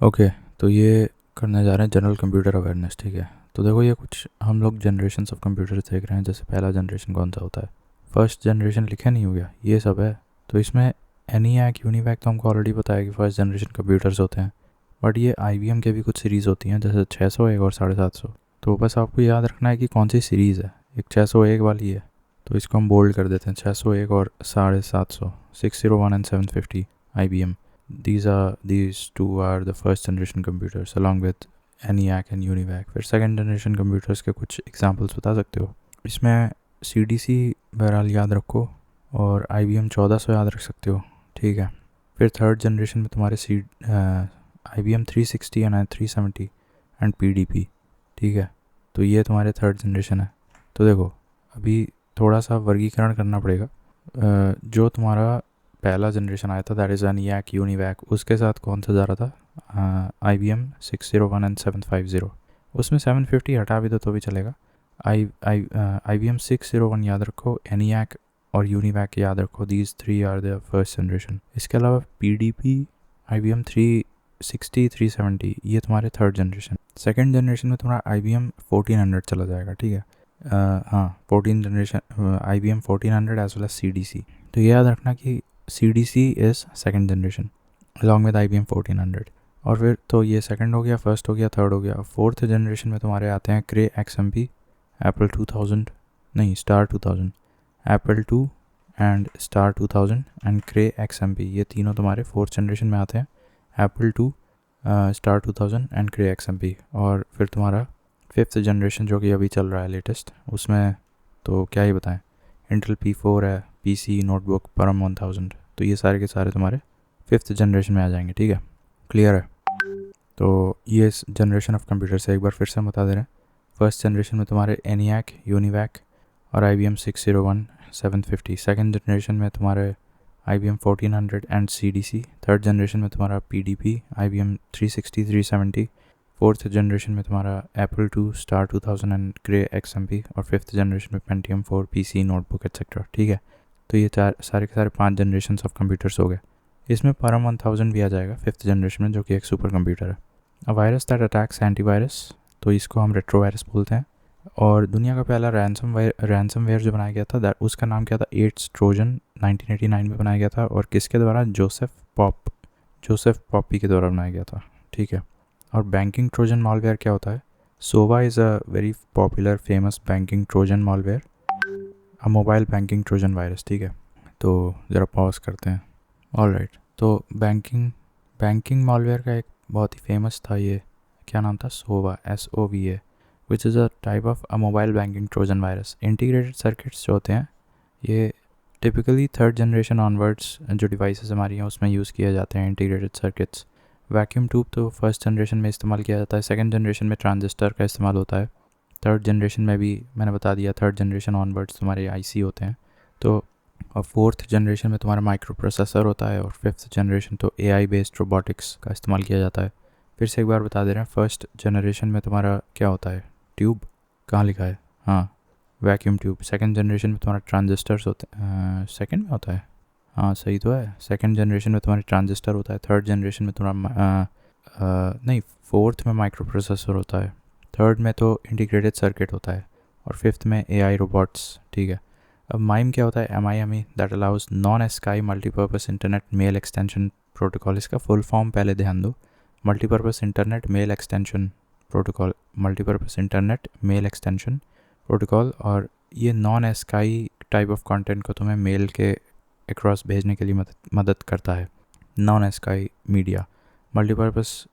Okay, तो ये करने जा रहे हैं जनरल कंप्यूटर अवेयरनेस। ठीक है, तो देखो ये कुछ हम लोग जनरेशन ऑफ कंप्यूटर्स देख रहे हैं। जैसे पहला जनरेशन कौन सा होता है, फर्स्ट जनरेशन लिखा नहीं हो गया, ये सब है। तो इसमें ENIAC यूनिवैक तो हमको ऑलरेडी पता है कि फर्स्ट जनरेशन कंप्यूटर्स होते हैं, बट ये IBM के भी कुछ सीरीज़ होती हैं, जैसे 601 और 750। तो बस आपको याद रखना है कि कौन सी सीरीज़ है। एक 601 वाली है, तो इसको हम बोल्ड कर देते हैं, 601 और 750, 601 and 750 IBM। These two are the first generation computers along with ENIAC and UNIVAC। फिर सेकंड जनरेशन कंप्यूटर्स के कुछ एग्जांपल्स बता सकते हो। इसमें CDC बहरहाल याद रखो, और IBM 1400 याद रख सकते हो। ठीक है, फिर थर्ड जनरेशन में तुम्हारे IBM 360 एंड 370 एंड PDP। ठीक है, तो ये तुम्हारे थर्ड जनरेशन है। तो देखो अभी थोड़ा सा वर्गीकरण करना पड़ेगा। जो तुम्हारा पहला जनरेशन आया था, दैट इज़ ENIAC यूनिवैक, उसके साथ कौन सा जा रहा था, IBM 601 एंड 750। उसमें 750 हटा भी दो तो भी चलेगा। IBM 601 याद रखो, ENIAC और यूनिवैक याद रखो, these three are the first generation. इसके अलावा PDP, IBM 360, 370, ये तुम्हारे थर्ड जनरेशन। सेकेंड जनरेशन में तुम्हारा IBM 1400 चला जाएगा। ठीक है, हाँ, 14 generation IBM 1400 as well as CDC। तो ये याद रखना कि CDC is second generation along with IBM 1400। और फिर तो ये सेकंड हो गया, फर्स्ट हो गया, थर्ड हो गया। फोर्थ जनरेशन में तुम्हारे आते हैं Cray XMP, Apple 2000, नहीं Star 2000, Apple II and Star 2000 and Cray XMP, ये तीनों तुम्हारे फोर्थ जनरेशन में आते हैं। Apple II, Star 2000 and Cray XMP। और फिर तुम्हारा फिफ्थ जनरेशन जो कि अभी चल रहा है लेटेस्ट, उसमें तो क्या ही बताएं, Intel P4 है, PC, नोटबुक, परम 1000। तो ये सारे के सारे तुम्हारे फिफ्थ जनरेशन में आ जाएंगे। ठीक है, क्लियर है। तो ये जनरेशन ऑफ कंप्यूटर से एक बार फिर से हम बता दे रहे हैं। फर्स्ट जनरेशन में तुम्हारे ENIAC, UNIVAC और IBM 601, 750। सेकंड जनरेशन में तुम्हारे IBM 1400 and CDC। Third generation में तुम्हारा PDP, IBM 360, 370। फोर्थ जनरेशन में तुम्हारा Apple II, Star 2000 and Cray XMP। और फिफ्थ जनरेशन में Pentium 4, PC, नोटबुक एक्सेट्रा। ठीक है, तो ये सारे के सारे 5 जनरेशन ऑफ कंप्यूटर्स हो गए। इसमें परम 1000 भी आ जाएगा फिफ्थ जनरेशन में, जो कि एक सुपर कंप्यूटर है। A virus that attacks antivirus, तो इसको हम रेट्रोवायरस बोलते हैं। और दुनिया का पहला रैंसमवेयर जो बनाया गया था, दैट उसका नाम क्या था, एड्स ट्रोजन, 1989 में बनाया गया था। और किसके द्वारा, जोसेफ पॉपी के द्वारा बनाया गया था। ठीक है, और बैंकिंग ट्रोजन मॉलवेयर क्या होता है, Sova is a very popular famous banking trojan malware, a mobile banking trojan virus. ठीक है, तो ज़रा पॉज करते हैं। ऑलराइट, तो बैंकिंग मॉलवेयर का एक बहुत ही फेमस था, ये क्या नाम था, सोवा, SOVA, which is a type of a mobile banking trojan virus. Integrated circuits जो होते हैं, ये टिपिकली थर्ड जनरेशन ऑनवर्ड्स जो डिवाइसेस हमारी हैं उसमें यूज़ किए जाते हैं इंटीग्रेटेड सर्किट्स। वैक्यूम ट्यूब तो फर्स्ट जनरेशन में इस्तेमाल किया जाता है। सेकंड जनरेशन में ट्रांजिस्टर का इस्तेमाल होता है। थर्ड जनरेशन में भी मैंने बता दिया, थर्ड जनरेशन ऑनवर्ड्स तुम्हारे IC होते हैं। तो और फोर्थ जनरेशन में तुम्हारा माइक्रो प्रोसेसर होता है। और फिफ्थ जनरेशन तो AI बेस्ड रोबोटिक्स का इस्तेमाल किया जाता है। फिर से एक बार बता दे रहे हैं, फर्स्ट जनरेशन में तुम्हारा क्या होता है, ट्यूब, कहाँ लिखा है, हाँ, वैक्यूम ट्यूब। सेकंड जनरेशन में तुम्हारा ट्रांजिस्टर्स होते हैं, सेकंड में होता है, हाँ सही तो है, सेकंड जनरेशन में तुम्हारी ट्रांजिस्टर होता है। थर्ड जनरेशन में तुम्हारा नहीं, फोर्थ में माइक्रो प्रोसेसर होता है। थर्ड में तो इंटीग्रेटेड सर्किट होता है। और फिफ्थ में AI रोबोट्स। ठीक है, अब माइम क्या होता है, MIME, that allows non ASCII multipurpose internet mail extension protocol. इसका फुल फॉर्म पहले ध्यान दो, multipurpose internet mail extension protocol, multipurpose internet mail extension protocol. और ये non ASCII type of content को तुम्हें मेल के अक्रॉस भेजने के लिए मदद करता है। नॉन स्काई मीडिया, मल्टीपर्पज़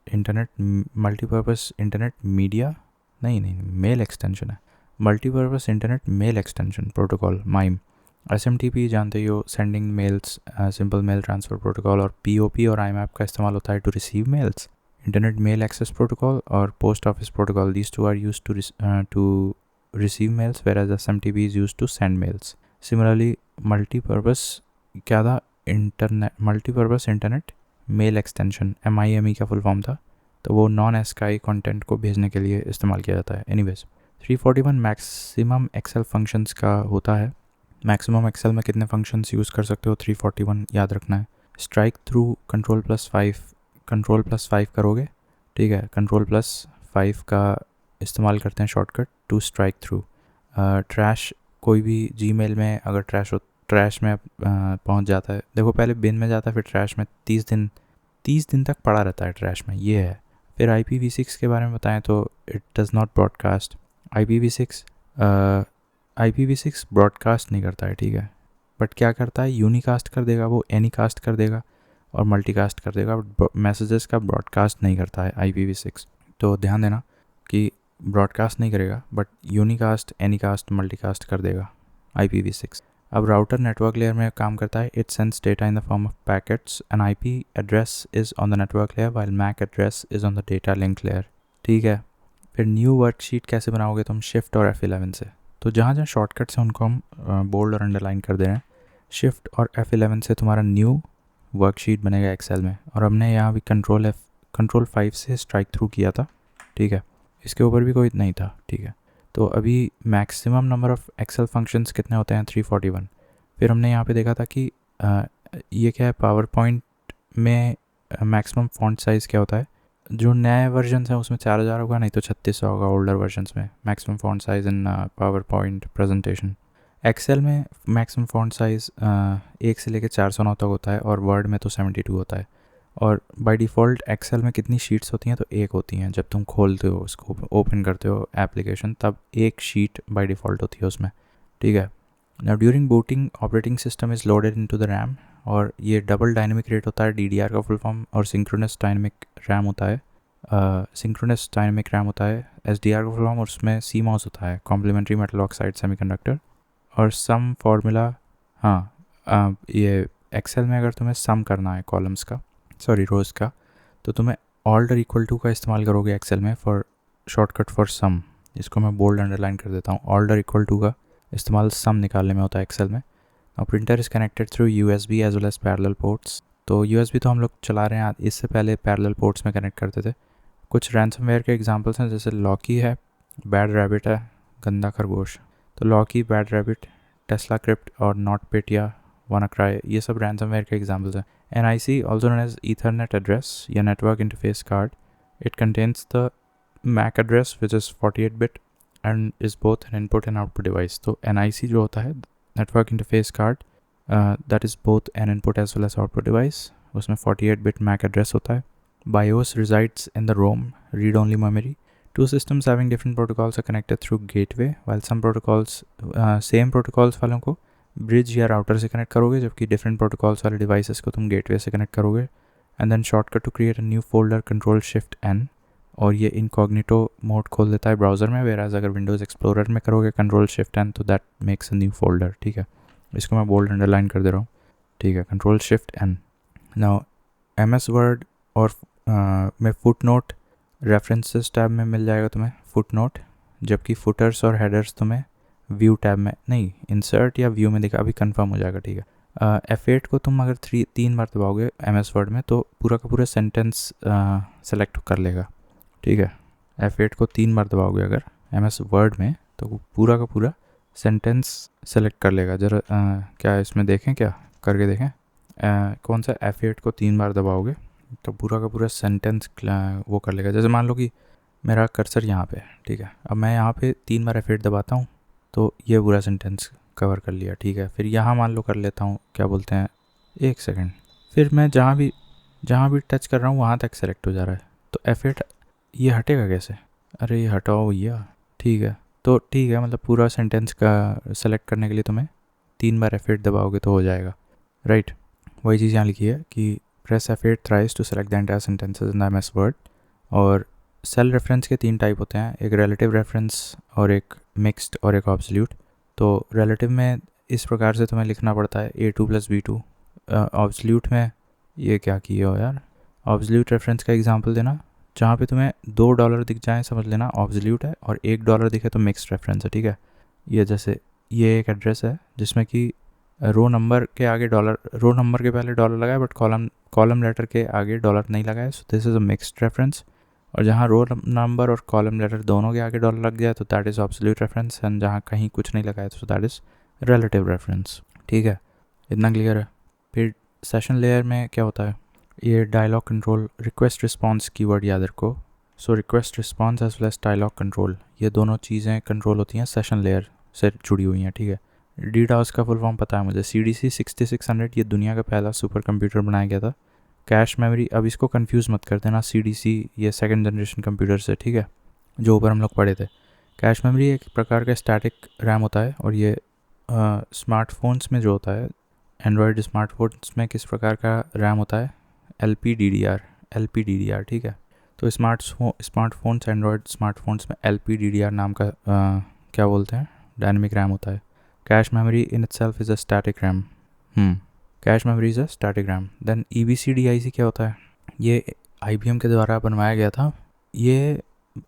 इंटरनेट मीडिया, नहीं, मेल एक्सटेंशन है, multipurpose internet mail extension protocol, MIME. SMTP जानते ही हो, sending mails, simple mail transfer protocol. और POP और IMAP का इस्तेमाल होता है to receive mails. Internet mail access protocol और post office protocol, these two are use to receive mails, whereas SMTP is used to send mails. Similarly, multipurpose क्या था, multipurpose internet mail extension, MIME का full form था। तो वो non sky content को भेजने के लिए इस्तेमाल किया जाता है। एनीवेज, 341 मैक्सिमम एक्सेल फंक्शंस का होता है। मैक्सिमम एक्सेल में कितने फंक्शंस यूज़ कर सकते हो, 341 याद रखना है। स्ट्राइक थ्रू कंट्रोल+5 करोगे ठीक है। Ctrl+5 का इस्तेमाल करते हैं shortcut to strike through. Trash, कोई भी जीमेल में अगर ट्रैश में पहुंच जाता है, देखो पहले बिन में जाता है फिर ट्रैश में, 30 दिन तक पड़ा रहता है ट्रैश में, ये है। फिर IPv6 के बारे में बताएं तो it does not broadcast. IPv6 IPv6 broadcast नहीं करता है, ठीक है, बट क्या करता है, यूनिकास्ट कर देगा, वो एनीकास्ट कर देगा और मल्टीकास्ट कर देगा, मैसेजेस का ब्रॉडकास्ट नहीं करता है IPv6। तो ध्यान देना कि ब्रॉडकास्ट नहीं करेगा बट यूनिकास्ट, एनीकास्ट, मल्टीकास्ट कर देगा IPv6। अब राउटर नेटवर्क लेयर में काम करता है, it sends data in the form of packets and IP address is on the network layer while MAC address is on the data link layer, ठीक है। फिर न्यू वर्कशीट कैसे बनाओगे तुम, शिफ्ट और F11 से। तो जहाँ जहाँ शॉर्टकट्स हैं उनको हम बोल्ड और अंडरलाइन कर दे रहे हैं। शिफ्ट और F11 से तुम्हारा न्यू वर्कशीट बनेगा एक्सेल में, और हमने यहाँ भी Ctrl+5 से स्ट्राइक थ्रू किया था, ठीक है। इसके ऊपर भी कोई नहीं था, ठीक है। तो अभी maximum number of Excel functions कितने होते हैं, 341। फिर हमने यहाँ पे देखा था कि ये क्या है, पावर पॉइंट में मैक्सिमम फॉन्ट साइज़ क्या होता है। जो नए वर्जन हैं उसमें 4000 होगा, नहीं तो 3600 होगा ओल्डर वर्जन्स में, मैक्सिमम फॉन्ट साइज़ इन पावर पॉइंट प्रेजेंटेशन। एक्सेल में मैक्सिमम फॉन्ट साइज़ 1 से लेकर 409 तक होता है, और वर्ड में तो 72 होता है। और बाय डिफ़ॉल्ट एक्सेल में कितनी शीट्स होती हैं, तो एक होती हैं। जब तुम खोलते हो उसको, ओपन करते हो एप्लीकेशन, तब एक शीट बाय डिफ़ॉल्ट होती है उसमें, ठीक है। Now during booting operating system is loaded into the RAM, और ये डबल डायनेमिक रेट होता है, DDR का फुल फॉर्म, और सिंक्रोनस डायनेमिक रैम होता है। सिंक्रोनस डायनेमिक रैम होता है SDR का फुल फॉर्म, और उसमें CMOS होता है, कॉम्प्लीमेंट्री मेटल ऑक्साइड सेमीकंडक्टर। और सम फार्मूला, हाँ, ये एक्सेल में अगर तुम्हें सम करना है कॉलम्स का, सॉरी रोज़ का, तो तुम्हें ऑल्टर इक्वल टू का इस्तेमाल करोगे एक्सेल में फॉर शॉर्टकट फॉर सम। इसको मैं बोल्ड अंडरलाइन कर देता हूँ। ऑल्टर इक्वल टू का इस्तेमाल सम निकालने में होता है एक्सेल में। और printer is connected through USB as well as parallel ports. तो USB तो हम लोग चला रहे हैं, इससे पहले पैरेलल पोर्ट्स में कनेक्ट करते थे। कुछ रैंसमवेयर के एग्जांपल्स हैं, जैसे लॉकी है, बैड रैबिट है, गंदा खरगोश। तो Locky, bad rabbit, Tesla crypt और नॉटपेटिया, WannaCry, ये सब रैंसमवेयर के एग्जांपल्स हैं। NIC, also known as Ethernet address या network interface card, it contains the MAC address which is 48-bit and is both an input and output device. तो NIC जो होता है, network interface card, that is both an input as well as output device, उसमें 48-bit MAC address होता है। BIOS resides in the ROM, read-only memory. Two systems having different protocols are connected through gateway, while some protocols, same protocols वालों को bridge या router से connect करोगे, जबकि different protocols वाले डिवाइसेस को तुम गेटवे से कनेक्ट करोगे। And then shortcut to create a new folder, Ctrl+Shift+N, और ये इनकॉग्निटो मोड खोल देता है ब्राउज़र में, वेराज अगर विंडोज़ एक्सप्लोरर में करोगे Ctrl+Shift+N तो that makes a new folder, ठीक है। इसको मैं बोल्ड अंडरलाइन कर दे रहा हूँ, ठीक है, Ctrl+Shift+N। नाउ MS वर्ड और में फुटनोट रेफरेंसेस टैब में मिल जाएगा तुम्हें फुटनोट, जबकि फुटर्स और हेडर्स तुम्हें व्यू टैब में, नहीं, इंसर्ट या व्यू में दिखा, अभी कंफर्म हो जाएगा, ठीक है। F8 को तुम अगर 3 बार दबाओगे MS वर्ड में तो पूरा का पूरा सेंटेंस सेलेक्ट कर लेगा, ठीक है। F8 को 3 बार दबाओगे अगर MS वर्ड में तो पूरा का पूरा सेंटेंस सेलेक्ट कर लेगा। जरा क्या इसमें देखें, क्या करके देखें, कौन सा F8 को 3 बार दबाओगे तो पूरा का पूरा सेंटेंस वो कर लेगा। जैसे मान लो कि मेरा कर्सर यहाँ पे है, ठीक है, अब मैं यहाँ पे 3 बार F8 दबाता हूँ तो ये पूरा सेंटेंस कवर कर लिया, ठीक है। फिर यहाँ मान लो कर लेता हूँ, क्या बोलते हैं, 1 सेकंड, फिर मैं जहाँ भी टच कर रहा हूँ वहाँ तक सेलेक्ट हो जा रहा है। तो F8 ये हटेगा कैसे, अरे ये हटाओ भैया, ठीक है। तो ठीक है, मतलब पूरा सेंटेंस का सेलेक्ट करने के लिए तुम्हें 3 बार F8 दबाओगे तो हो जाएगा, राइट। वही चीज़ यहाँ लिखी है कि press F8 thrice to select the entire sentences in the MS Word. और सेल रेफरेंस के 3 टाइप होते हैं, एक रिलेटिव रेफरेंस और एक मिक्स्ड और एक ऑब्सोल्यूट। तो रिलेटिव में इस प्रकार से तुम्हें लिखना पड़ता है A2 + B2। ऑब्सोल्यूट में ये क्या किया हो यार, ऑब्सोल्यूट रेफरेंस का एग्जांपल देना, जहाँ पे तुम्हें $2 दिख जाए समझ लेना ऑब्सोल्यूट है, और $1 दिखे तो मिक्स्ड रेफरेंस है, ठीक है। ये जैसे ये एक एड्रेस है जिसमें कि रो नंबर के आगे डॉलर, रो नंबर के पहले डॉलर लगा है बट कॉलम लेटर के आगे डॉलर नहीं लगा है, so this is a mixed reference. और जहाँ रो नंबर और कॉलम लेटर दोनों के आगे डॉलर लग गया तो that is absolute reference, and जहाँ कहीं कुछ नहीं लगा है तो दैट इज़ रिलेटिव रेफरेंस, ठीक है। इतना क्लियर है। फिर सेशन लेयर में क्या होता है, ये dialogue control request response keyword याद रखो। So request response as well as dialogue control, ये दोनों चीज़ें कंट्रोल होती हैं सेशन लेयर से जुड़ी हुई हैं, ठीक है। डीडॉस का फुल फॉर्म पता है मुझे, CDC 6600, ये दुनिया का पहला सुपर कंप्यूटर बनाया गया था। कैश मेमोरी, अब इसको कंफ्यूज मत कर देना CDC ये सेकंड जनरेशन कंप्यूटर से, ठीक है, जो ऊपर हम लोग पढ़े थे। कैश मेमोरी एक प्रकार का स्टैटिक रैम होता है, और ये स्मार्टफोन्स में जो होता है, एंड्रॉयड स्मार्टफोन्स में किस प्रकार का रैम होता है, LPDDR, ठीक है। तो स्मार्टफोन्स एंड्रॉयड स्मार्टफोन्स में LPDDR नाम का क्या बोलते हैं, डायनेमिक रैम होता है। Cache memory in itself is a static RAM. Cache memory is a static RAM. Then EBCDIC क्या होता है, ये IBM के द्वारा बनवाया गया था। ये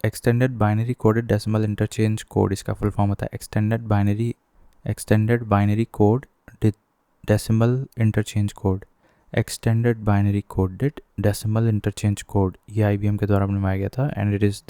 extended binary coded decimal interchange code, इसका फुल फॉर्म होता है extended binary code decimal interchange code. Extended binary coded decimal interchange code, ये IBM के द्वारा बनवाया गया था। And it is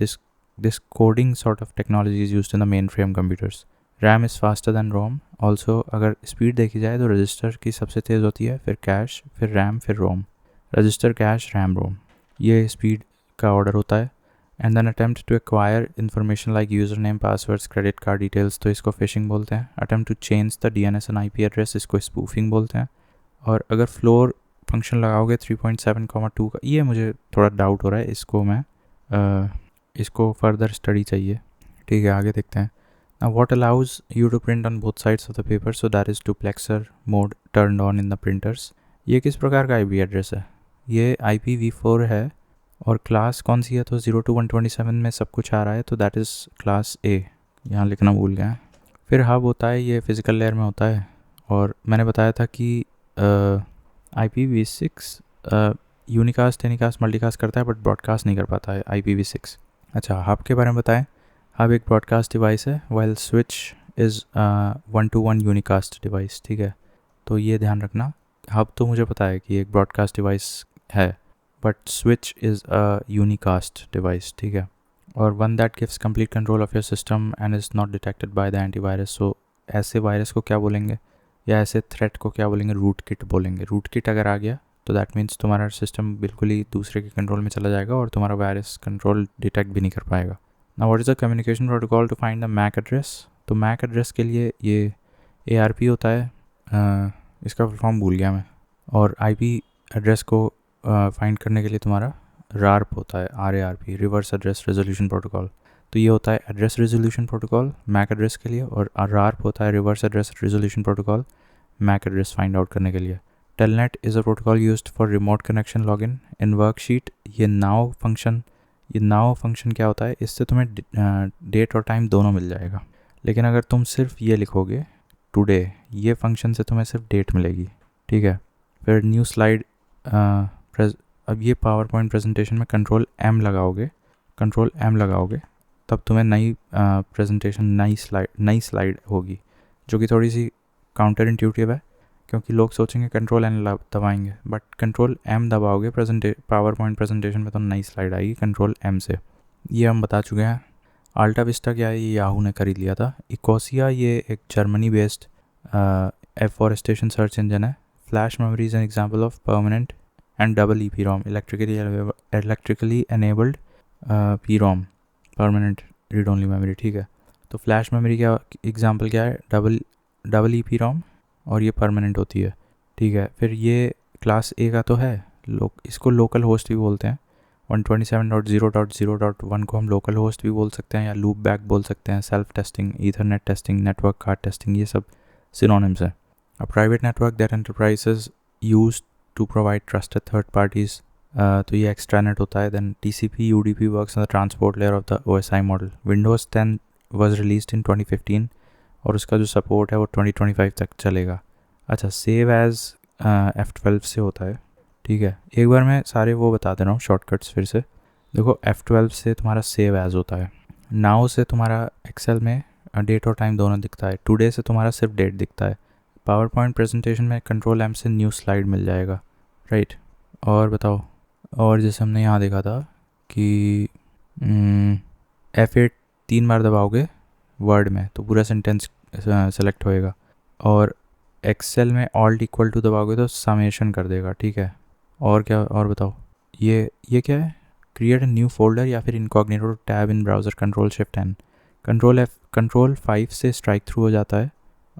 this coding sort of technology is used in the mainframe computers. RAM is faster than ROM. Also अगर speed देखी जाए तो रजिस्टर की सबसे तेज़ होती है, फिर कैश, फिर रैम, फिर ROM. Register, cache, RAM, ROM, ये स्पीड का ऑर्डर होता है। And then attempt to acquire information like user name, passwords, credit card details, तो इसको फिशिंग बोलते हैं। Attempt to change the DNS and IP address, इसको स्पूफिंग बोलते हैं। और अगर फ्लोर फंक्शन लगाओगे 3.7,2 का, ये मुझे थोड़ा डाउट हो रहा है, इसको मैं इसको फर्दर स्टडी चाहिए, ठीक है, आगे देखते हैं। Now what allows you to print on both sides of the paper, so that is duplexer mode turned on in the printers। ये किस प्रकार का IP एड्रेस है, ये IPv4 है, और क्लास कौन सी है, तो 0 to 127 में सब कुछ आ रहा है, तो दैट इज़ क्लास A, यहाँ लिखना भूल गया। फिर हब होता है, ये फिज़िकल लेयर में होता है, और मैंने बताया था कि IPv6 यूनिकास्ट, टेनिकास्ट, मल्टीकास्ट करता है, बट ब्रॉडकास्ट नहीं कर पाता है IPv6। अच्छा, हब के बारे में बताएं। हब एक ब्रॉडकास्ट डिवाइस है, while switch is 1-to-1 unicast device, ठीक है। तो ये ध्यान रखना, हब तो मुझे पता है कि एक ब्रॉडकास्ट डिवाइस है, but switch is a unicast device, ठीक है। और one that gives complete control of your system and is not detected by the antivirus. So ऐसे वायरस को क्या बोलेंगे, या ऐसे थ्रेट को क्या बोलेंगे, रूटकिट बोलेंगे। रूटकिट अगर आ गया तो दैट मीन्स तुम्हारा सिस्टम बिल्कुल ही दूसरे के कंट्रोल में चला जाएगा, और तुम्हारा वायरस कंट्रोल डिटेक्ट भी नहीं कर पाएगा। Now what is the communication protocol to find the MAC address. तो मैक एड्रेस के लिए ये ARP होता है, इसका फुल फॉर्म भूल गया मैं। और IP एड्रेस को फाइंड करने के लिए तुम्हारा RARP होता है, RARP, reverse address resolution protocol. तो ये होता है address resolution protocol MAC address के लिए, और RARP होता है reverse address resolution protocol MAC address find out करने के लिए। Telnet is a protocol used for remote connection login. In worksheet ये नाउ फंक्शन क्या होता है, इससे तुम्हें डेट और टाइम दोनों मिल जाएगा। लेकिन अगर तुम सिर्फ ये लिखोगे टुडे, ये फंक्शन से तुम्हें सिर्फ डेट मिलेगी, ठीक है। फिर न्यू स्लाइड, अब ये पावर पॉइंट प्रेजेंटेशन में कंट्रोल M लगाओगे तब तुम्हें नई प्रेजेंटेशन, नई स्लाइड होगी, जो कि थोड़ी सी काउंटर इंट्यूटिव है, क्योंकि लोग सोचेंगे कंट्रोल N दबाएंगे, बट कंट्रोल M दबाओगे पावर पॉइंट प्रेजेंटेशन में तो नई स्लाइड आएगी कंट्रोल M से। ये हम बता चुके हैं। आल्टा विस्टा क्या है, ये याहू ने खरीद लिया था। इकोसिया ये एक Germany based afforestation search engine है। Flash memory is an example of permanent and double EPROM, electrically enabled PROM, permanent read only memory, ठीक है। तो फ्लैश मेमोरी का एग्जांपल क्या है, डबल EPROM, और ये परमानेंट होती है, ठीक है। फिर ये क्लास A का तो है, इसको लोकल होस्ट भी बोलते हैं। 127.0.0.1 को हम लोकल होस्ट भी बोल सकते हैं, या लूप बैक बोल सकते हैं, self testing, ethernet testing, network card testing, ये सब सिनोनिम्स हैं। A private network that enterprises use to provide trusted third parties, तो ये एक्स्ट्रानेट होता है। Then TCP UDP works on the transport layer of the OSI model. Windows 10 was released in 2015, और उसका जो सपोर्ट है वो 2025 तक चलेगा। अच्छा, सेव एज़ F12 से होता है, ठीक है। एक बार मैं सारे वो बता दे रहा हूँ शॉर्टकट्स फिर से। देखो, F12 से तुम्हारा सेव एज़ होता है। नाउ से तुम्हारा एक्सेल में डेट और टाइम दोनों दिखता है। टुडे से तुम्हारा सिर्फ डेट दिखता है। पावर पॉइंट प्रेजेंटेशन में कंट्रोल M से न्यू स्लाइड मिल जाएगा, राइट। और बताओ, और जैसे हमने यहाँ देखा था कि F8 3 बार दबाओगे वर्ड में तो पूरा सेंटेंस सेलेक्ट होएगा, और एक्सेल में ऑल्ट इक्वल टू दबाओगे तो समेशन कर देगा, ठीक है। और क्या, और बताओ। ये क्या है, क्रिएट अ न्यू फोल्डर या फिर इनकॉग्निटो टैब इन ब्राउज़र, कंट्रोल-Shift-N। कंट्रोल-5 से स्ट्राइक थ्रू हो जाता है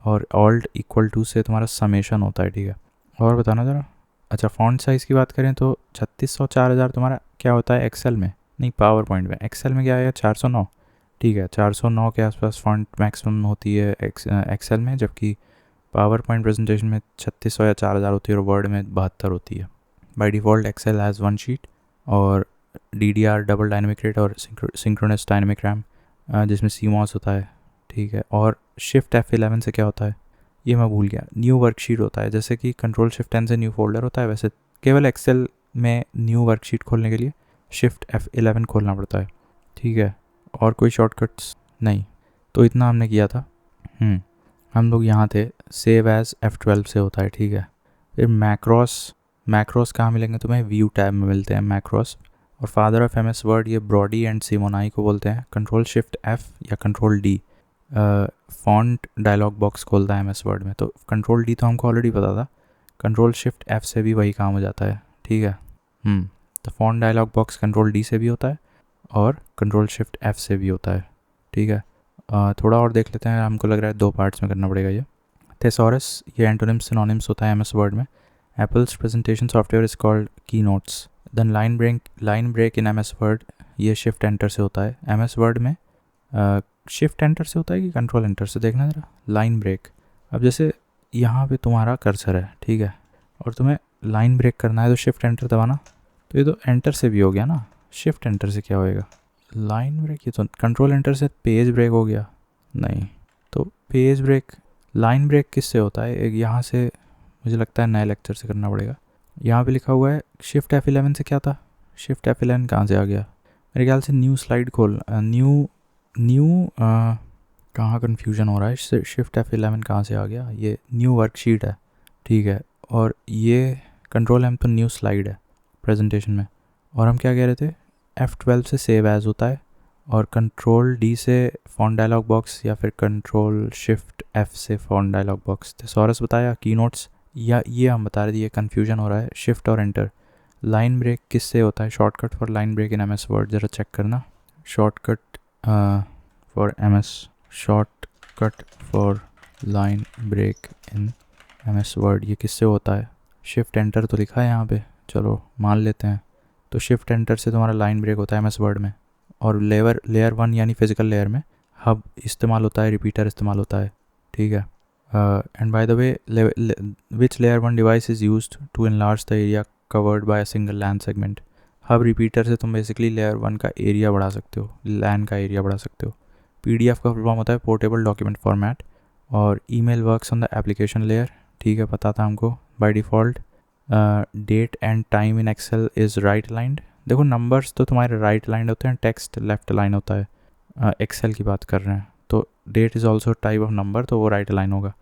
और Alt=2 से तुम्हारा समेशन होता है, ठीक है। और बताना ज़रा। अच्छा, फ़ॉन्ट साइज़ की बात करें तो 3600 4000 तुम्हारा क्या होता है एक्सेल में, नहीं पावर पॉइंट में। एक्सेल में क्या आएगा 409, ठीक है। 409 के आसपास फ़ॉन्ट मैक्सिमम होती है एक्सेल में, जबकि पावर पॉइंट प्रेजेंटेशन में 3600 या 4000 होती है और वर्ड में 72 होती है। By default Excel has 1 sheet और DDR डबल डायनेमिक रेट और सिंक्रोनस डायनेमिक रैम, जिसमें CMOS होता है, ठीक है। और Shift+F11 से क्या होता है ये मैं भूल गया, न्यू वर्कशीट होता है। जैसे कि कंट्रोल-Shift-N से न्यू फोल्डर होता है, वैसे केवल एक्सेल में न्यू वर्कशीट खोलने के लिए Shift+F11 खोलना पड़ता है, ठीक है। और कोई शॉर्टकट्स नहीं। तो इतना हमने किया था। हम लोग यहाँ थे, सेव एज F12 से होता है, ठीक है। फिर मैक्रोस कहाँ मिलेंगे तुम्हें, व्यू टैब में मिलते हैं मैक्रोस। और फादर ऑफ MS वर्ड ये ब्रॉडी एंड सिमोनाई को बोलते हैं। कंट्रोल-Shift-F या कंट्रोल-D फॉन्ट डायलॉग बॉक्स खोलता है MS वर्ड में। तो कंट्रोल-D तो हमको ऑलरेडी पता था, कंट्रोल-Shift-F से भी वही काम हो जाता है, ठीक है। तो फॉन्ट डायलॉग बॉक्स कंट्रोल-D से भी होता है और कंट्रोल-Shift-F से भी होता है, ठीक है। थोड़ा और देख लेते हैं, हमको लग रहा है 2 पार्ट्स में करना पड़ेगा ये। थेसॉरस ये एंटोनिम्स सिनोनिम्स होता है MS वर्ड में। Apple's presentation software is called keynotes. Then line break in MS Word ये Shift-Enter से होता है। MS वर्ड में Shift-Enter से होता है कि कंट्रोल-Enter से, देखना ज़रा। लाइन ब्रेक, अब जैसे यहाँ पे तुम्हारा कर्सर है, ठीक है, और तुम्हें लाइन ब्रेक करना है तो Shift-Enter दबाना, तो ये तो एंटर से भी हो गया ना। Shift-Enter से क्या होएगा, लाइन ब्रेक। ये तो कंट्रोल-Enter से पेज ब्रेक हो गया, नहीं तो पेज ब्रेक। लाइन ब्रेक किससे होता है, एक यहाँ से मुझे लगता है नए लेक्चर से करना पड़ेगा। यहाँ पे लिखा हुआ है Shift+F11 से क्या था, Shift+F11 कहाँ से आ गया, मेरे ख्याल से न्यू स्लाइड खोल, न्यू कहाँ कन्फ्यूजन हो रहा है, Shift+F11 कहाँ से आ गया, ये न्यू वर्कशीट है, ठीक है। और ये कंट्रोल-M तो न्यू स्लाइड है प्रेजेंटेशन में। और हम क्या कह रहे थे, F12 से सेव एज होता है और कंट्रोल-D से फॉन्ट डायलॉग बॉक्स या फिर कंट्रोल-Shift-F से फॉन्ट डायलॉग बॉक्स। थेसॉरस बताया, कीनोट्स या ये हम बता रहे थे, ये कन्फ्यूजन हो रहा है। शिफ्ट और एंटर। लाइन ब्रेक किससे होता है, shortcut for line break in MS Word, ज़रा चेक करना। Shortcut for line break in MS Word ये किससे होता है, Shift-Enter तो लिखा है यहाँ पे, चलो मान लेते हैं। तो Shift-Enter से तुम्हारा लाइन ब्रेक होता है MS वर्ड में। और लेयर 1 यानी फिजिकल लेयर में हब इस्तेमाल होता है, रिपीटर इस्तेमाल होता है, ठीक है। And by the way, which layer 1 device is used to enlarge the area covered by a single LAN segment. Hub repeater से तुम बेसिकली लेयर 1 का एरिया बढ़ा सकते हो, लैन का एरिया बढ़ा सकते हो। PDF का फुल फॉर्म होता है पोर्टेबल डॉक्यूमेंट फॉर्मेट। और email works on the application layer, ठीक है, पता था हमको। By default date and time in Excel is right aligned. देखो नंबर्स तो तुम्हारे राइट अलाइंड होते हैं, टेक्स्ट लेफ्ट अलाइन होता है। एक्सेल की बात कर रहे हैं तो date is also type of number, तो वो राइट अलाइन होगा।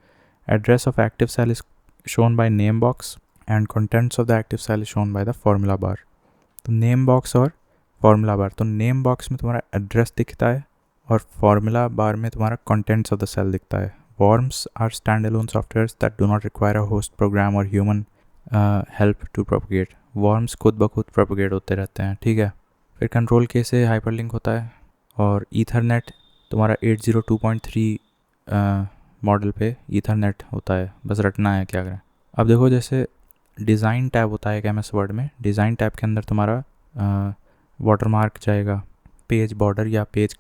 Address of active cell is shown by name box and contents of the active cell is shown by the formula bar. तो नेम बॉक्स और formula bar, तो name box में तुम्हारा address दिखता है और फॉर्मूला बार में तुम्हारा कंटेंट्स ऑफ द सेल दिखता है। Worms are stand alone softwares that do not require a host program और human help to propagate. Worms खुद ब खुद प्रोपगेट होते रहते हैं, ठीक है। फिर कंट्रोल के से हाइपरलिंक होता है। और ईथरनेट तुम्हारा 802.3 मॉडल पे ईथरनेट होता है, बस रटना है क्या करें। अब देखो जैसे डिज़ाइन टैब होता है MS वर्ड में, डिज़ाइन टैब के अंदर तुम्हारा वाटरमार्क जाएगा, पेज बॉर्डर या पेज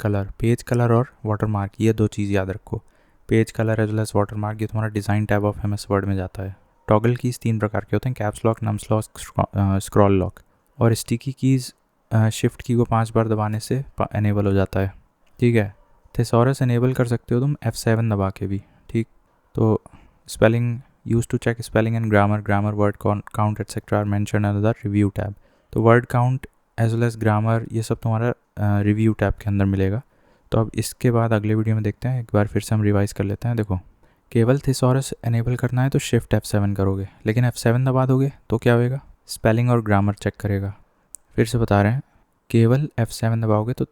कलर और वाटरमार्क, ये 2 चीज़ याद रखो। Page colour as well as watermark ये तुम्हारा design tab of MS Word में जाता है। टॉगल कीज़ 3 प्रकार के होते हैं, caps lock, nums lock, scroll lock. और स्टिकी कीज़ शिफ्ट की को 5 बार दबाने से एनेबल हो जाता है, ठीक है। थेसॉरस एनेबल कर सकते हो तुम F7 दबा के भी, ठीक। तो spelling use to check spelling and grammar word count etcetera are mention in the review tab. तो word count as well as grammar ये सब तुम्हारा रिव्यू टैब के अंदर मिलेगा। तो अब इसके बाद अगले वीडियो में देखते हैं, एक बार फिर से हम रिवाइज कर लेते हैं। देखो केवल थेसॉरस एनेबल करना है तो Shift+F7 करोगे, लेकिन F7 दबा दोगे तो क्या होएगा, स्पेलिंग और ग्रामर चेक करेगा। फिर से बता रहे हैं, केवल F7 दबाओगे तो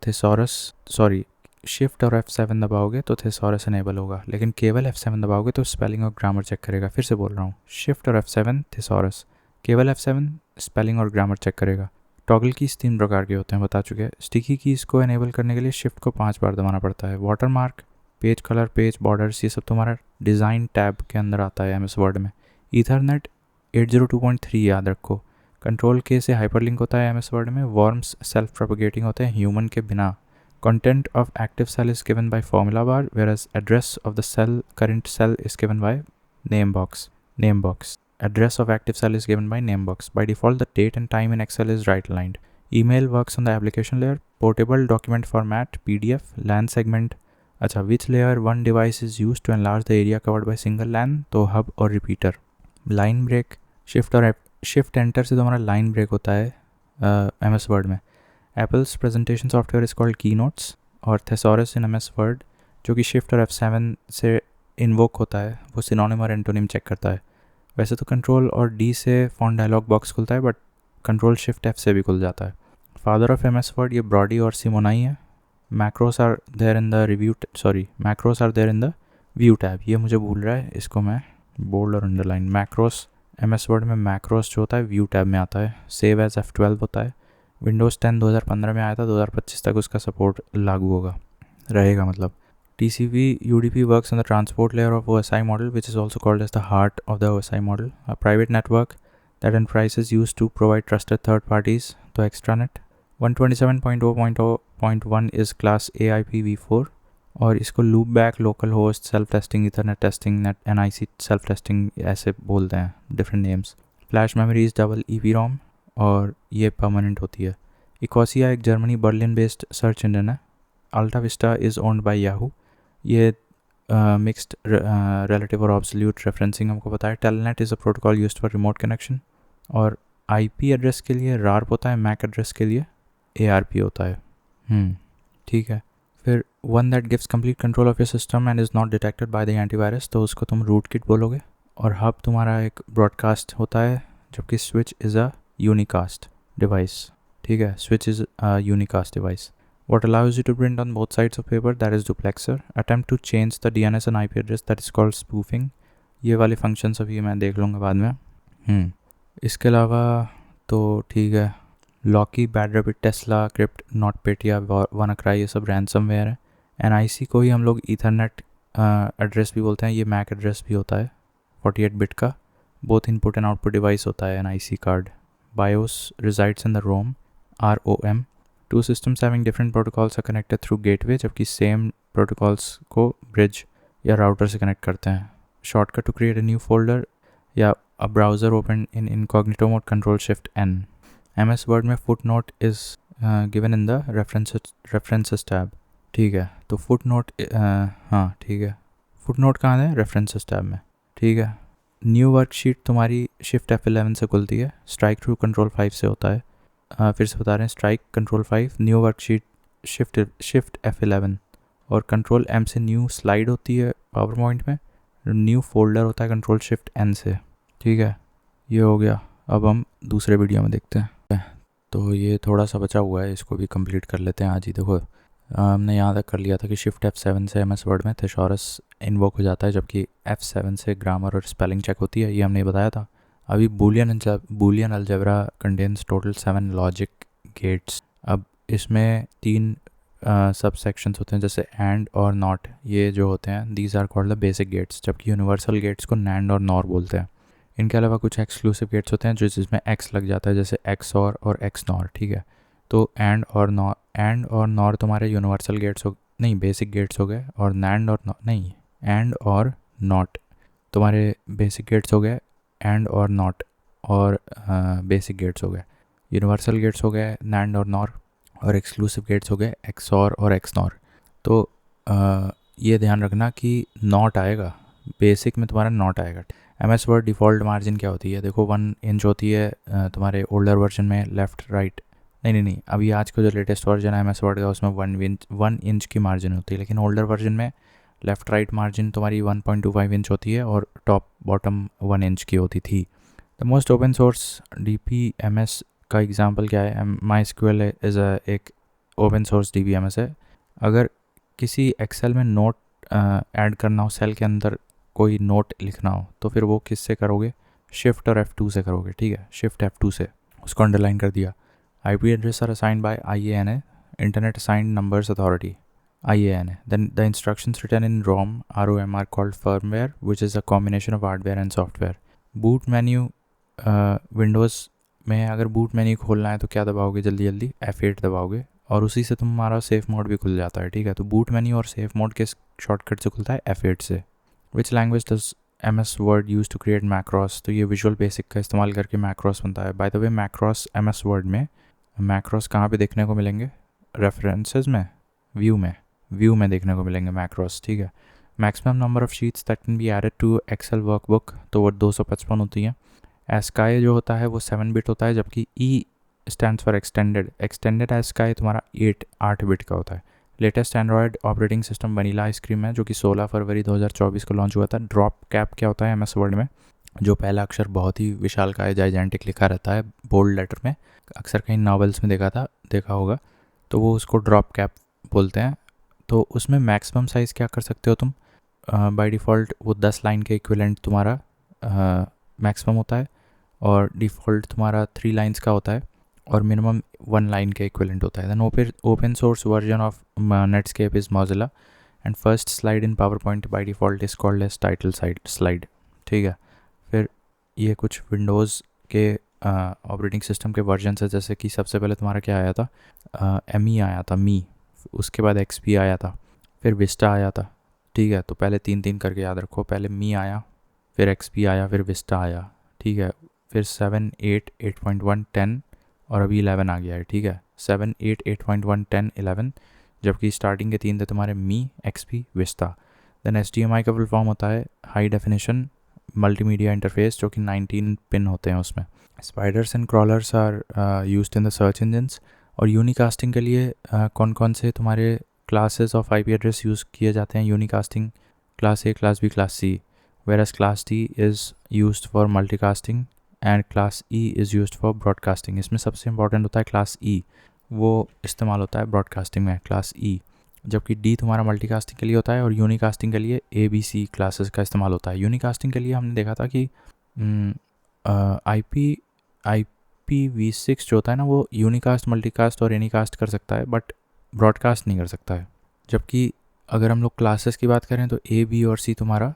Shift और F7 दबाओगे तो थेसॉरस एनेबल होगा, लेकिन केवल F7 दबाओगे तो स्पेलिंग और ग्रामर चेक करेगा। फिर से बोल रहा हूँ, Shift और F7 थेसॉरस, केवल F7 स्पेलिंग और ग्रामर चेक करेगा। टॉगल कीज 3 प्रकार के होते हैं, बता चुके हैं। स्टिकी कीज़ को एनेबल करने के लिए शिफ्ट को 5 बार दबाना पड़ता है। Water mark, page colour, page borders, ये सब तुम्हारा डिज़ाइन टैब के अंदर आता है MS वर्ड में। ईथरनेट 802.3 याद रखो। कंट्रोल के से हाइपरलिंक होता है MS वर्ड में। वॉर्म्स सेल्फ प्रोपगेटिंग होते हैं ह्यूमन के बिना। Content of active cell is given by formula bar, whereas address of the cell current cell is given by name box. Address of active cell is given by name box. By default, the date and time in Excel is right aligned. Email works on the application layer. Portable document format, PDF, LAN segment. अच्छा, which layer one device is used to enlarge the area covered by single LAN? तो hub और repeater. Line break, shift enter से तुम्हारा line break होता है MS Word में. Apple's presentation software is called Keynotes और Thesaurus in MS Word जो कि shift और F7 से invoke होता है, वो synonym और antonym check करता है। वैसे तो कंट्रोल और D से फॉन्ट डायलॉग बॉक्स खुलता है, बट कंट्रोल शिफ्ट F से भी खुल जाता है। फादर ऑफ MS वर्ड ये ब्रॉडी और सिमोनाई है। Macros are there in the view tab. ये मुझे भूल रहा है, इसको मैं बोल्ड और अंडरलाइन। मैक्रोस MS वर्ड में मैक्रोस जो होता है व्यू टैब में आता है। सेव एज F12 होता है। विंडोज़ 10 2015 में आया था, 2025 तक उसका सपोर्ट लागू रहेगा मतलब। TCP UDP works on the transport layer of OSI model, which is also called as the heart of the OSI model, a private network that enterprises use to provide trusted third parties to extranet. 127.0.0.1 is class AIPv4 और इसको loop back, local host, self testing, ethernet testing, NIC self testing ऐसे बोलते हैं, different names. Flash memory is double EPROM और ये permanent होती है। Ecosia एक Germany Berlin based search engine है। Alta Vista is owned by Yahoo। ये मिक्स्ड रिलेटिव और ऑब्सोल्यूट रेफरेंसिंग हमको पता है। Telnet is a protocol used for remote connection और IP एड्रेस के लिए RARP होता है, मैक एड्रेस के लिए ARP होता है। ठीक है। फिर one that gives complete control of your system and is not detected by the antivirus, तो उसको तुम रूटकिट बोलोगे। और हब तुम्हारा एक ब्रॉडकास्ट होता है, जबकि switch is a unicast device. ठीक है, switch is a unicast device. What allows you to print on both sides of paper, that is duplexer. Attempt to change the DNS and IP address, that is called spoofing. ये वाले functions अभी मैं देख लूँगा बाद में। इसके अलावा तो ठीक है, Locky, bad rabbit, Tesla, crypt, NotPetya, WannaCry, ये सब रैंसमवेयर है। NIC को ही हम लोग ईथरनेट एड्रेस भी बोलते हैं, ये मैक एड्रेस भी होता है 48 बिट का। Both input and output device होता है NIC card. BIOS resides in the ROM। Two systems having different protocols are connected through gateway, जबकि सेम protocols को bridge या router से connect करते हैं। Shortcut to create a new folder या a browser open in incognito mode, control shift N। MS Word में footnote is given in the references tab। ठीक है, तो footnote हाँ ठीक है, footnote कहाँ है? references tab में। ठीक है, न्यू वर्कशीट तुम्हारी shift F11 से खुलती है, strike through control 5 से होता है। फिर से बता रहे हैं, strike control 5, new worksheet shift F11 और कंट्रोल M से न्यू स्लाइड होती है पावर पॉइंट में। न्यू फोल्डर होता है कंट्रोल शिफ्ट N से। ठीक है, ये हो गया। अब हम दूसरे वीडियो में देखते हैं। तो ये थोड़ा सा बचा हुआ है, इसको भी कंप्लीट कर लेते हैं आज ही। देखो हमने यहाँ तक कर लिया था कि शिफ्ट F7 से MS वर्ड में थेसॉरस इन्वोक हो जाता है, जबकि F7 से ग्रामर और स्पेलिंग चेक होती है, ये हमने बताया था। अभी Boolean algebra contains total 7 logic gates. अब इसमें 3 सब सेक्शंस होते हैं, जैसे एंड और नॉट, ये जो होते हैं these are called the basic gates, जबकि यूनिवर्सल गेट्स को नैंड और नॉर बोलते हैं। इनके अलावा कुछ एक्सक्लूसिव गेट्स होते हैं जिसमें एक्स लग जाता है, जैसे एक्स और एक्स नॉर। ठीक है, तो एंड और नॉर तुम्हारे यूनिवर्सल गेट्स बेसिक गेट्स हो गए, और एंड और नॉट तुम्हारे बेसिक गेट्स हो गए। एंड और नॉट और बेसिक गेट्स हो गए। यूनिवर्सल गेट्स हो गए नैंड और नॉर, और एक्सक्लूसिव गेट्स हो गए XOR और XNOR। तो ये ध्यान रखना कि नॉट आएगा, बेसिक में तुम्हारा नॉट आएगा। MS वर्ड डिफ़ॉल्ट मार्जिन क्या होती है? देखो 1 इंच होती है तुम्हारे ओल्डर वर्जन में, लेफ़्ट राइट नहीं, अभी आज का जो लेटेस्ट वर्जन है MS वर्ड का, उसमें 1 इंच की मार्जिन होती है, लेकिन ओल्डर वर्जन में लेफ़्ट राइट मार्जिन तुम्हारी 1.25 इंच होती है और टॉप बॉटम 1 इंच की होती थी। The most open source DBMS का एग्जांपल क्या है? MySQL इज़ एक ओपन सोर्स DBMS है। अगर किसी एक्सेल में नोट ऐड करना हो, सेल के अंदर कोई नोट लिखना हो, तो फिर वो किससे करोगे? शिफ्ट और F2 से करोगे। ठीक है, शिफ्ट F2 से। उसको अंडरलाइन कर दिया। IP address are assigned by IANA, Internet Assigned Numbers Authority, IANA. Then the instructions written in ROM are called firmware, which is a combination of hardware and software. Boot menu, Windows में अगर boot menu खोलना है तो क्या दबाओगे, जल्दी जल्दी F8 दबाओगे और उसी से तुम्हारा सेफ मोड भी खुल जाता है, ठीक है। तो बूट मेन्यू और सेफ मोड के शॉर्टकट से खुलता है F8 से। Which language does MS Word use to create macros, तो ये विजुअल बेसिक का इस्तेमाल करके मैक्रोस बनता है। Bye the way macros MS Word में मैक्रोस कहाँ पे देखने को मिलेंगे, रेफरेंसेस में, व्यू में देखने को मिलेंगे मैक्रोस, ठीक है। Maximum number of sheets that can be added to Excel workbook, तो वो 255 होती हैं। एस्काई जो होता है वो 7 बिट होता है, जबकि E stands for extended ASCII तुम्हारा 8 बिट का होता है। Latest Android operating system vanilla ice cream है, जो कि 16 फरवरी 2024 को लॉन्च हुआ था। ड्रॉप कैप क्या होता है MS वर्ड में, जो पहला अक्षर बहुत ही विशालकाय जाइजेंटिक लिखा रहता है बोल्ड लेटर में, अक्सर कहीं नॉवेल्स में देखा होगा, तो वो उसको ड्रॉप कैप बोलते हैं। तो उसमें मैक्सिमम साइज़ क्या कर सकते हो तुम, बाय डिफ़ॉल्ट वो 10 लाइन के इक्विवेलेंट तुम्हारा मैक्सिमम होता है, और डिफ़ॉल्ट तुम्हारा 3 लाइन्स का होता है, और मिनिमम 1 लाइन के इक्विवेलेंट होता है। Then open source version of Netscape is Mozilla, and first slide in PowerPoint by default is called as title slide, ठीक है। फिर ये कुछ विंडोज़ के ऑपरेटिंग सिस्टम के वर्जन है, जैसे कि सबसे पहले तुम्हारा क्या आया था, ME आया था, मी, उसके बाद XP आया था, फिर विस्टा आया था, ठीक है। तो पहले 3 करके याद रखो, पहले मी आया, फिर XP आया, फिर विस्टा आया, ठीक है। फिर 7, 8, 8.1, 10 और अभी 11 आ गया है, ठीक है। 7, 8, 8.1, 10, 11, जबकि स्टार्टिंग के 3 थे तुम्हारे मी, XP, विस्टा। देन HDMI का फुल फॉर्म होता है हाई डेफिनेशन मल्टीमीडिया इंटरफेस, जो कि 19 पिन होते हैं उसमें। Spiders and crawlers are used in the search engines. और यूनिकास्टिंग के लिए कौन कौन से तुम्हारे classes of IP address use किए जाते हैं unicasting, class A, class B, class C, whereas class D is used for multicasting and class E is used for broadcasting। इसमें सबसे इंपॉर्टेंट होता है क्लास E, वो इस्तेमाल होता है ब्रॉडकास्टिंग में, क्लास E, जबकि D तुम्हारा मल्टीकास्टिंग के लिए होता है, और यूनिकास्टिंग के लिए ABC क्लासेस का इस्तेमाल होता है। यूनिकास्टिंग के लिए हमने देखा था कि IPv6 जो होता है ना, वो यूनिकास्ट, मल्टीकास्ट और एनीकास्ट कर सकता है, बट ब्रॉडकास्ट नहीं कर सकता है। जबकि अगर हम लोग क्लासेस की बात करें तो A, B और C तुम्हारा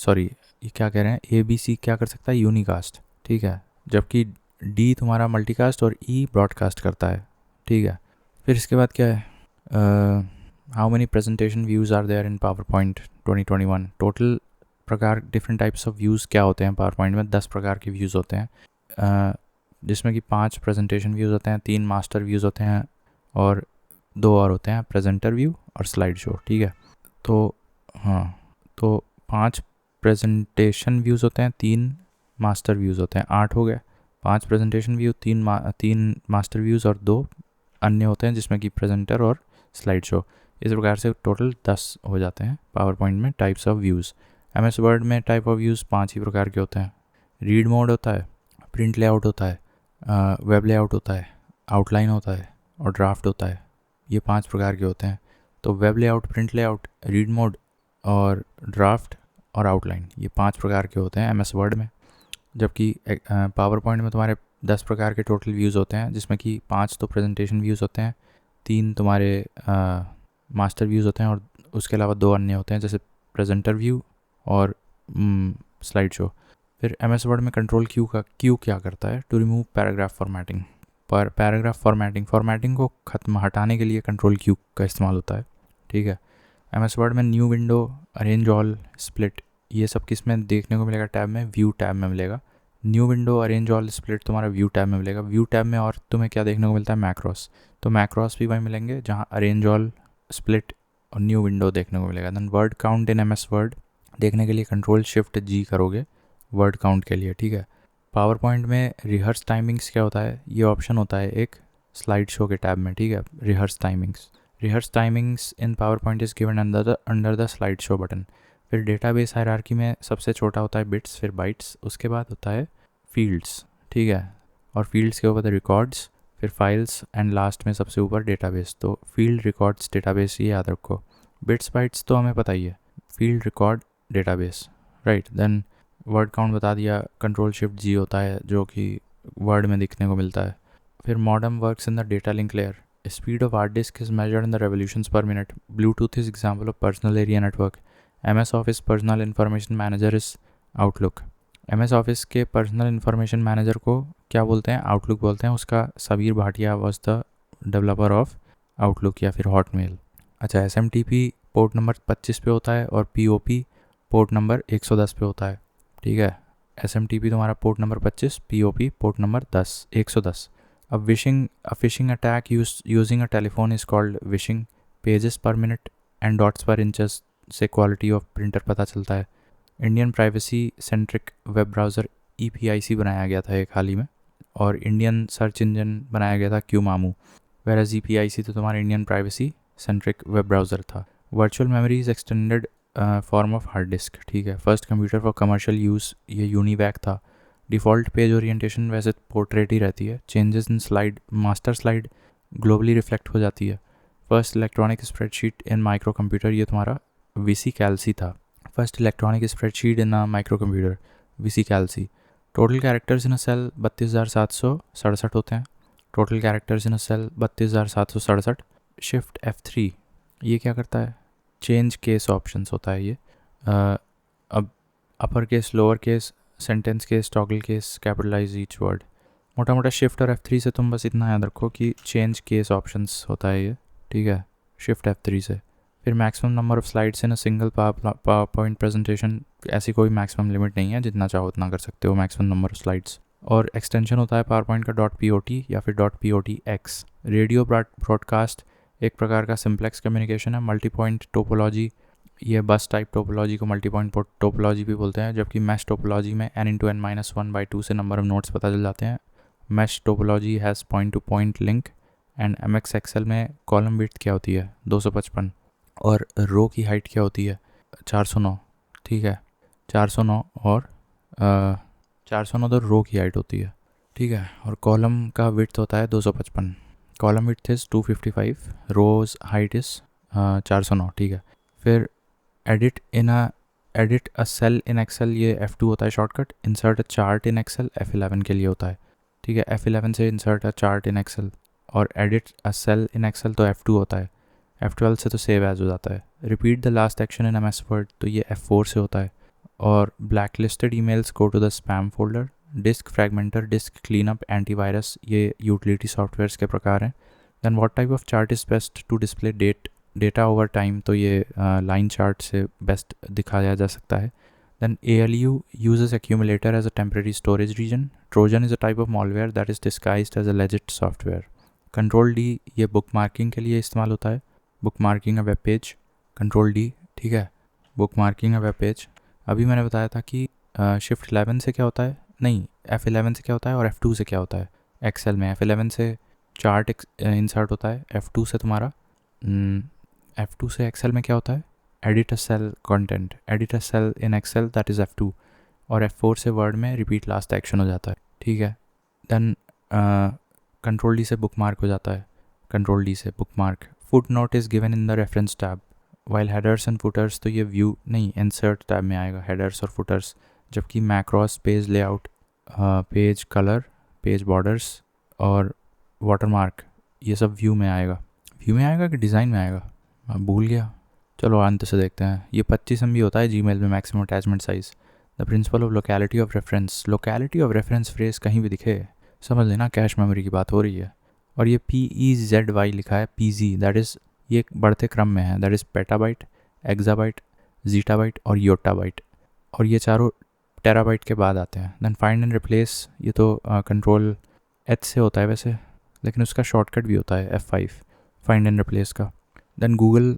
ये क्या कह रहे हैं, ABC क्या कर सकता है, यूनिकास्ट, ठीक है। जबकि D तुम्हारा मल्टीकास्ट और E ब्रॉडकास्ट करता है, ठीक है। फिर इसके बाद क्या है, how many presentation views are there in PowerPoint 2021। Total प्रकार, डिफरेंट टाइप्स ऑफ व्यूज़ क्या होते हैं पावर पॉइंट में, 10 प्रकार के व्यूज़ होते हैं, जिसमें कि 5 प्रेजेंटेशन व्यूज़ होते हैं, 3 मास्टर व्यूज़ होते हैं, और 2 और होते हैं प्रेजेंटर व्यू और स्लाइड शो, ठीक है। तो हाँ, तो 5 प्रेजेंटेशन व्यूज़ होते हैं, 3 मास्टर व्यूज़ होते हैं, 8 हो गए। 5 प्रेजेंटेशन व्यू, 3 मास्टर व्यूज़ और 2 अन्य होते हैं, जिसमें कि प्रेजेंटर और स्लाइड शो। इस प्रकार से टोटल 10 हो जाते हैं पावर पॉइंट में types of views. MS Word में टाइप ऑफ व्यूज़ 5 ही प्रकार के होते हैं। रीड मोड होता है, प्रिंट लेआउट होता है, वेब लेआउट होता है, आउटलाइन होता है और ड्राफ्ट होता है। ये 5 प्रकार के होते हैं। तो web layout, print layout, read mode और ड्राफ्ट और आउटलाइन, ये 5 प्रकार के होते हैं MS वर्ड में। जबकि पावर पॉइंट में तुम्हारे 10 प्रकार के टोटल व्यूज़ होते हैं, जिसमें कि 5 तो प्रेजेंटेशन व्यूज़ होते हैं, 3 तुम्हारे मास्टर व्यूज़ होते हैं, और उसके अलावा 2 अन्य होते हैं, जैसे प्रेजेंटर व्यू और स्लाइड शो। फिर MS वर्ड में कंट्रोल क्यू क्या करता है, to remove paragraph formatting. Paragraph formatting को हटाने के लिए कंट्रोल क्यू का इस्तेमाल होता है, ठीक है। MS वर्ड में new window, arrange all, split, ये सब किस में देखने को मिलेगा, टैब में, व्यू टैब में मिलेगा। New window, arrange all, split तुम्हारा व्यू टैब में मिलेगा। व्यू टैब में और तुम्हें क्या देखने को मिलता है, मैक्रोस, तो मैक्रोस भी वहीं मिलेंगे जहाँ अरेंज ऑल, स्प्लिट और न्यू विंडो देखने को मिलेगा। Then word count in MS Word देखने के लिए Ctrl+Shift+G करोगे वर्ड काउंट के लिए, ठीक है। पावर पॉइंट में रिहर्स टाइमिंग्स क्या होता है, ये ऑप्शन होता है एक स्लाइड शो के टैब में, ठीक है। Rehearse timings in power point is given under the slide show button. फिर डेटाबेस हायरार्की में सबसे छोटा होता है बिट्स, फिर बाइट्स, उसके बाद होता है फील्ड्स, ठीक है। और फील्ड्स के ऊपर रिकॉर्ड्स, फिर फाइल्स, एंड लास्ट में सबसे ऊपर डेटाबेस। तो फील्ड, रिकॉर्ड्स, डेटाबेस, ये याद रखो। बिट्स बाइट्स तो हमें पता ही है, field, record, database, right. Then word count बता दिया, Ctrl+Shift+G होता है जो कि वर्ड में दिखने को मिलता है। फिर modern works in the data link layer, speed of hard disc is measured in the revolutions पर minute, Bluetooth is example of personal area network, MS office personal information manager is outlook. MS office के personal information manager को क्या बोलते हैं? Outlook बोलते हैं। उसका Sabir Bhatia was the developer of outlook या फिर हॉटमेल। अच्छा, SMTP पोर्ट नंबर 25 पे होता है और POP पोर्ट नंबर 110 पे होता है। ठीक है, SMTP तुम्हारा port number 25, POP port number 110। अब phishing attack using a telephone is called wishing, pages पर मिनट एंड डॉट्स पर इंचेस से क्वालिटी ऑफ प्रिंटर पता चलता है। Indian privacy centric web browser EPIC बनाया गया था एक हाल ही में, और इंडियन सर्च इंजन बनाया गया था क्यूमामू, वेराज EPIC तो तुम्हारा Indian privacy centric web browser था। Virtual memory is extended form of hard disk. ठीक है, first computer for commercial use ये यूनिवैक था। डिफ़ॉल्ट पेज ओरिएंटेशन वैसे पोर्ट्रेट ही रहती है। Changes in slide, master slide globally reflect हो जाती है। First electronic spreadsheet in micro computer ये तुम्हारा VC कैल्सी था। First electronic spreadsheet in micro computer VC calc. Total characters in a cell 32,767 होते हैं। Total characters in a cell 32,767। Shift F3 ये क्या करता है? चेंज केस ऑप्शंस होता है ये। अब upper case, lower case, sentence case, toggle case, capitalise each word. मोटा मोटा शिफ्ट और F3 से तुम बस इतना याद रखो कि चेंज केस ऑप्शंस होता है ये। ठीक है, शिफ्ट F3 से। फिर maximum number of slides in a single power point presentation, ऐसी कोई मैक्सिमम लिमिट नहीं है, जितना चाहो उतना कर सकते हो मैक्सिमम नंबर ऑफ स्लाइड्स। और एक्सटेंशन होता है पावर पॉइंट का .POT या फिर .POTX। रेडियो ब्रॉडकास्ट एक प्रकार का सिंप्लेक्स कम्युनिकेशन है। मल्टी पॉइंट टोपोलॉजी, ये बस टाइप टोपोलॉजी को मल्टी पॉइंट टोपोलॉजी भी बोलते हैं, जबकि मैश टोपोलॉजी में n×n-1/2 से नंबर ऑफ नोट्स पता चल जाते हैं। Mesh topology has point to point link. And MX Excel में कॉलम विड्थ क्या होती है? 255। और रो की हाइट क्या होती है? 409। ठीक है, 409 और 409 तो रो की हाइट होती है। ठीक है, और कॉलम का विड्थ होता है 255। Column width is 255, rows height is 409। ठीक है, फिर edit a cell in Excel ये F2 होता है shortcut. Insert a chart in Excel F11 के लिए होता है। ठीक है, F11 से insert a chart in Excel, और edit a cell in Excel तो F2 होता है। F12 से तो सेव एज हो जाता है। Repeat the last action in MS Word तो ये F4 से होता है। और blacklisted emails go to the spam folder. Disk fragmenter, disk cleanup, antivirus ये यूटिलिटी सॉफ्टवेयर्स के प्रकार हैं। Then what type of chart is best to display data over time तो ये लाइन चार्ट से बेस्ट दिखाया जा सकता है। Then ALU uses accumulator as a temporary storage region. Trojan is a type of malware that is disguised as a legit software. Control D ये book marking के लिए इस्तेमाल होता है। Book marking a web page, Control D। ठीक है, book marking a web page. अभी मैंने बताया था कि शिफ्ट 11 से क्या होता है, नहीं F11 से क्या होता है और F2 से क्या होता है। एक्सेल में F11 से चार्ट इंसर्ट होता है। F2 से तुम्हारा F2 से एक्सेल में क्या होता है? Edit a cell content, edit a cell in Excel that is F2। और F4 से वर्ड में रिपीट लास्ट एक्शन हो जाता है। ठीक है, देन कंट्रोल D से बुक मार्क हो जाता है। कंट्रोल D से book mark. Foot note is given in the reference tab, while headers and putters तो ये व्यू नहीं इंसर्ट टैब में आएगा, हेडर्स और फुटर्स। जबकि macros, page layout, page colour, page borders और वाटरमार्क ये सब व्यू में आएगा। व्यू में आएगा कि डिज़ाइन में आएगा? भूल गया, चलो अंत से देखते हैं। ये 25 MB होता है Gmail में maximum attachment size. The principle of locality of reference, locality of reference phrase कहीं भी दिखे समझ लेना कैश मेमोरी की बात हो रही है। और ये PEZY लिखा है, PZ दैट इज़ ये एक बढ़ते क्रम में है, दैट इज़ पेटाबाइट, एक्साबाइट, जीटाबाइट और योटाबाइट। और ये चारों टेराबाइट के बाद आते हैं। देन फाइंड एंड रिप्लेस ये तो कंट्रोल H से होता है वैसे, लेकिन उसका शॉर्टकट भी होता है F5 फाइंड एंड रिप्लेस का। देन गूगल,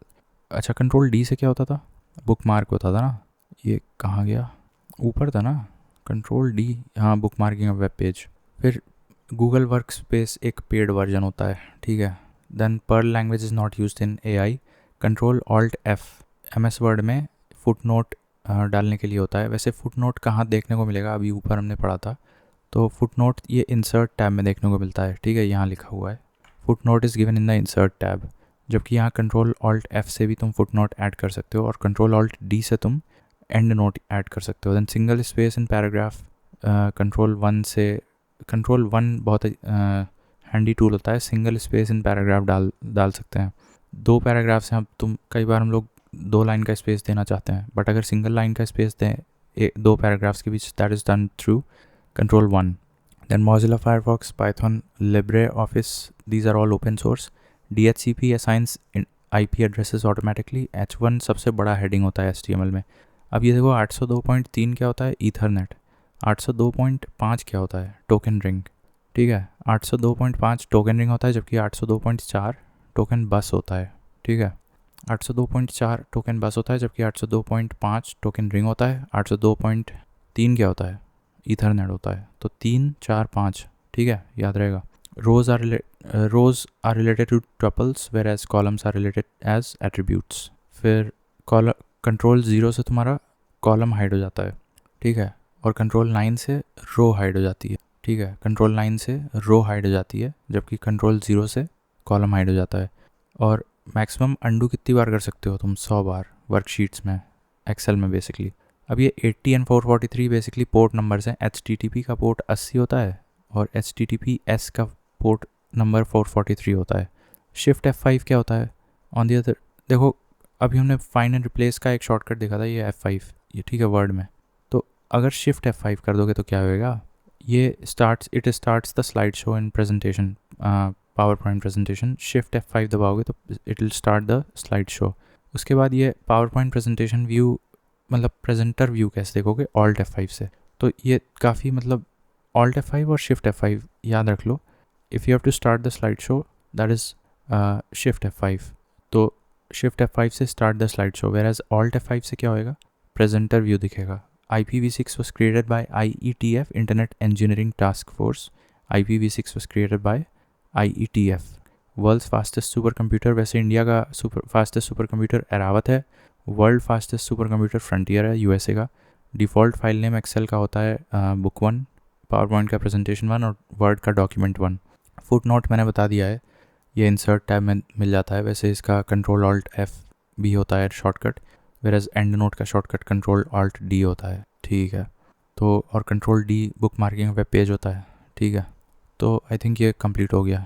अच्छा कंट्रोल D से क्या होता था? बुक मार्क होता था ना। ये कहाँ गया? ऊपर था ना कंट्रोल D, हाँ bookmarking of web page. फिर गूगल वर्क स्पेस एक पेड वर्जन होता है। ठीक है, then Perl language is not used in AI। Control alt F MS Word में फुट नोट डालने के लिए होता है। वैसे फुट नोट कहाँ देखने को मिलेगा? अभी ऊपर हमने पढ़ा था, तो फुट नोट ये इंसर्ट टैब में देखने को मिलता है। ठीक है, यहाँ लिखा हुआ है foot note is given in the insert tab, जबकि यहाँ कंट्रोल ऑल्ट F से भी तुम फुट नोट ऐड कर सकते हो और कंट्रोल ऑल्ट D से तुम एंड नोट ऐड कर सकते हो। Then single space in paragraph, control 1 से कंट्रोल 1 बहुत हैंडी टूल होता है, सिंगल स्पेस इन पैराग्राफ डाल सकते हैं। 2 पैराग्राफ्स हैं, अब कई बार हम लोग 2 लाइन का स्पेस देना चाहते हैं, बट अगर सिंगल लाइन का स्पेस दें 2 पैराग्राफ्स के बीच, that is done through control 1। Then Mozilla Firefox, Python, LibreOffice, these are all open source. DHCP assigns IP addresses automatically. H1 सबसे बड़ा हेडिंग होता है HTML में। अब ये देखो 802.3 क्या होता है, ईथरनेट। 802.5 क्या होता है, टोकन रिंग। ठीक है, 802.5 टोकन रिंग होता है, जबकि 802.4 टोकन बस होता है। ठीक है, 802.4 टोकन बस होता है, जबकि 802.5 टोकन रिंग होता है। 802.3 क्या होता है, ईथरनेट होता है। तो 3, 4, 5, ठीक है, याद रहेगा। Rows are related to tuples whereas columns are related as attributes. फिर कंट्रोल 0 से तुम्हारा कॉलम हाइड हो जाता है। ठीक है, और कंट्रोल 9 से रो हाइड हो जाती है। ठीक है, कंट्रोल 9 से रो हाइड हो जाती है, जबकि कंट्रोल 0 से कॉलम हाइड हो जाता है। और मैक्सिमम अंडू कितनी बार कर सकते हो तुम, 100 बार वर्कशीट्स में, एक्सेल में बेसिकली। अब ये 80 एंड 443 बेसिकली पोर्ट नंबर्स हैं। HTTP का पोर्ट 80 होता है और HTTPS का पोर्ट नंबर 443 होता है। शिफ्ट F5 क्या होता है, ऑन दी अदर, देखो अभी हमने फाइंड एंड रिप्लेस का एक शॉर्टकट देखा था, ये F5, ये ठीक है वर्ड में। तो अगर शिफ्ट F5 कर दोगे तो क्या होएगा, ये it starts the slide show in presentation, power point presentation. Shift F5 दबाओगे तो it will start the slide show. उसके बाद ये पावर पॉइंट प्रेजेंटेशन व्यू, मतलब प्रेजेंटर व्यू कैसे देखोगे, ऑल्ट F5 से। तो ये काफ़ी मतलब ऑल्ट F5 और शिफ्ट F5 याद रख लो। If you have to start the slide show that is shift F5। तो शिफ्ट F5 से start the slide show, whereas alt F5 से क्या होएगा, प्रेजेंटर व्यू दिखेगा। IPv6 was created by IETF, Internet Engineering Task Force. IPv6 was created by IETF. Worlds fastest super computer, वैसे India का fastest super computer Airawat है। World fastest super computer Frontier है, USA का। Default file name Excel का होता है book 1, PowerPoint का presentation 1 और वर्ड का डॉक्यूमेंट 1। फुट नोट मैंने बता दिया है, ये इंसर्ट टैब में मिल जाता है। वैसे इसका कंट्रोल ऑल्ट F भी होता है शॉर्टकट, वेरएज एंड नोट का शॉर्टकट कंट्रोल ऑल्ट D होता है। ठीक है, तो और control D book marking web page होता है। ठीक है, तो आई थिंक ये कंप्लीट हो गया।